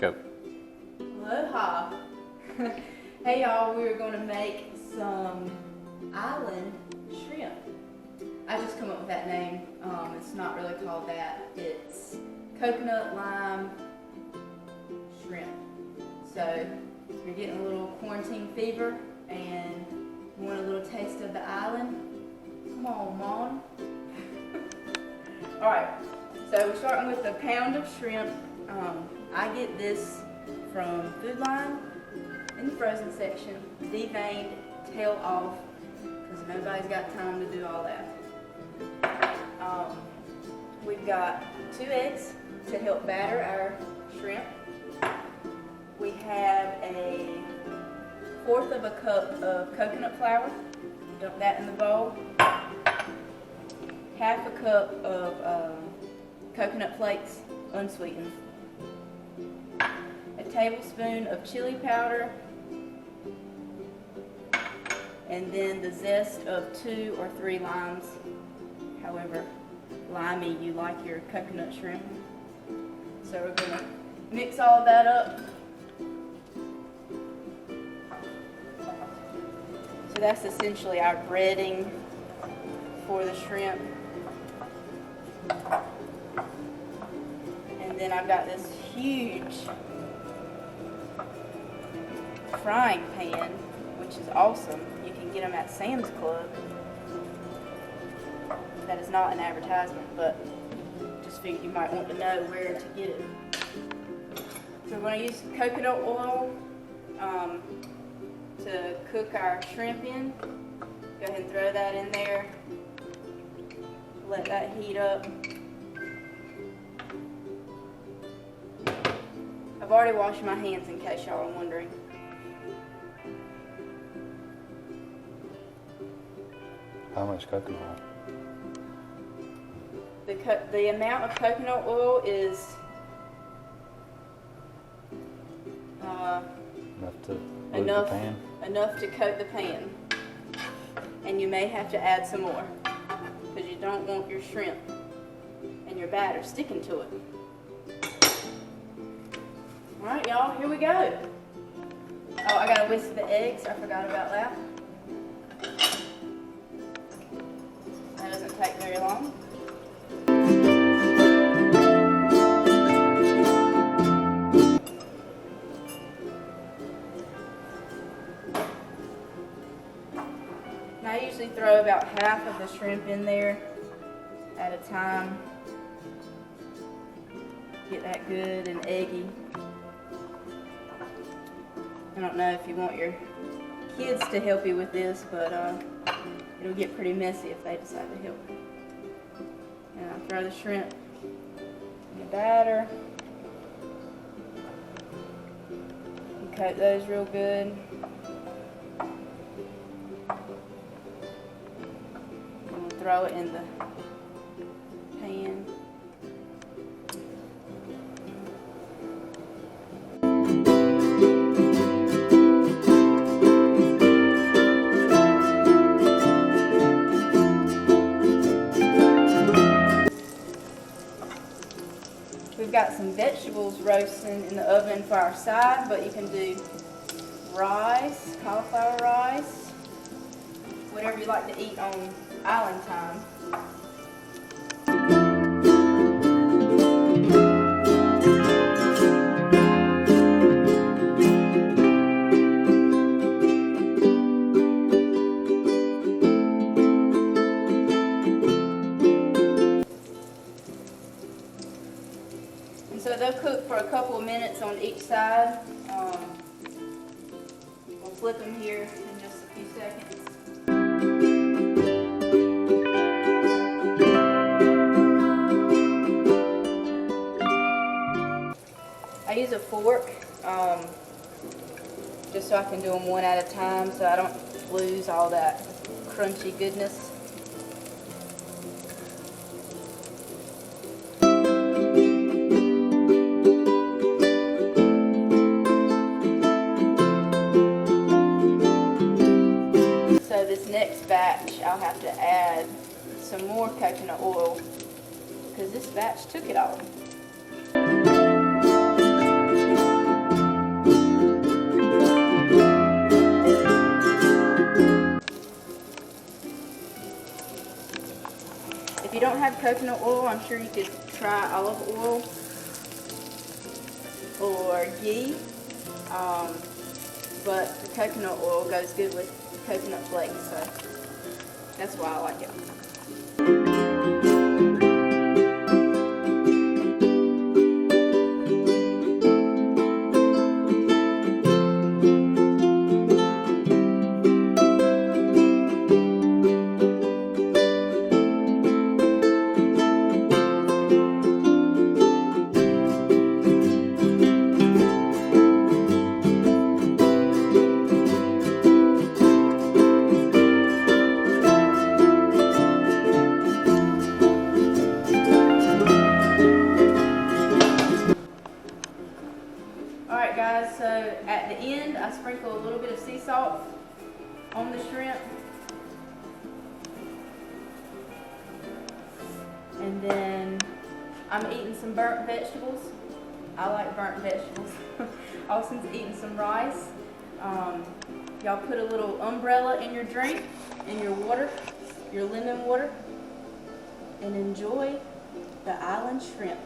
Go. Aloha. Hey y'all, we're going to make some island shrimp. I just come up with that name. It's not really called that. It's coconut lime shrimp. So you're getting a little quarantine fever and you want a little taste of the island? Come on, Mom. Alright, so we're starting with a pound of shrimp. I get this from Food Line in the frozen section, deveined, tail off, because nobody's got time to do all that. We've got 2 eggs to help batter our shrimp. We have a 1/4 of a cup of coconut flour. Dump that in the bowl. 1/2 a cup of coconut flakes, unsweetened. A tablespoon of chili powder. And then the zest of 2 or 3 limes, however limey you like your coconut shrimp. So we're going to mix all of that up. So that's essentially our breading for the shrimp. And then I've got this huge frying pan, which is awesome. You can get them at Sam's Club. That is not an advertisement, but just figured you might want to know where to get it. So we're going to use coconut oil to cook our shrimp in. Go ahead and throw that in there. Let that heat up. I've already washed my hands in case y'all are wondering. How much coconut oil? The amount of coconut oil is enough to coat the pan. And you may have to add some more because you don't want your shrimp and your batter sticking to it. Alright y'all, here we go. Oh, I gotta whisk the eggs. I forgot about that. That doesn't take very long. And I usually throw about 1/2 of the shrimp in there at a time. Get that good and eggy. I don't know if you want your kids to help you with this, but it'll get pretty messy if they decide to help. And I'll throw the shrimp in the batter. And coat those real good. And we'll throw it in the pan. We've got some vegetables roasting in the oven for our side, but you can do rice, cauliflower rice, whatever you like to eat on island time. So they'll cook for a couple of minutes on each side. We'll flip them here in just a few seconds. I use a fork just so I can do them one at a time so I don't lose all that crunchy goodness. Next batch I'll have to add some more coconut oil because this batch took it all. coconut oil, I'm sure you could try olive oil or ghee, but the coconut oil goes good with coconut flakes, so that's why I like it. Alright guys, so at the end I sprinkle a little bit of sea salt on the shrimp. And then I'm eating some burnt vegetables. I like burnt vegetables. Austin's eating some rice. Y'all put a little umbrella in your drink, in your water, your lemon water, and enjoy the island shrimp.